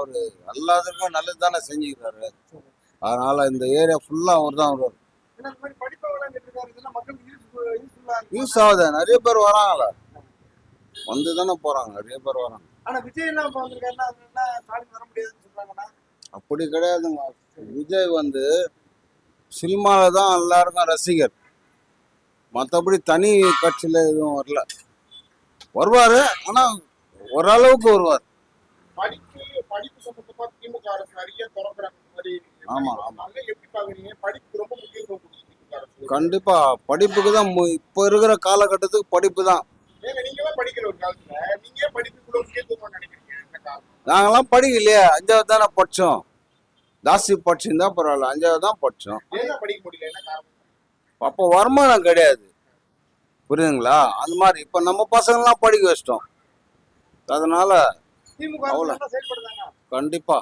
அவரு எல்லாத்துக்கும் நல்லது தானே செஞ்சுக்கிறாரு. அதனால இந்த ஏரியா ஃபுல்லா அவர் தான் வருவார். யூஸ் ஆகுது, நிறைய பேர் வராங்களா, வந்து தானே போறாங்க, நிறைய பேர் வராங்க. அப்படி கிடையாதுங்க. விஜய் வந்து சினிமால தான் எல்லாருக்கும் ரசிகர், மற்றபடி தனி கட்சியில எதுவும் வரல. வருவாரு, ஆனா ஓரளவுக்கு வருவார். ஆமா ஆமா, கண்டிப்பா படிப்புக்கு தான். இப்ப இருக்கிற காலகட்டத்துக்கு படிப்பு தான். நாங்கெல்லாம் படிக்கலையே, 5வது தானே படிச்சோம். ஜாஸ்தி படிச்சிருந்தா பரவாயில்ல, 5வது தான் படிச்சோம். அப்போ வருமானம் கிடையாது, புரியுதுங்களா? அந்த மாதிரி இப்ப நம்ம பசங்கள்லாம் படிக்க வச்சிட்டோம். அதனால அவ்வளோ கண்டிப்பா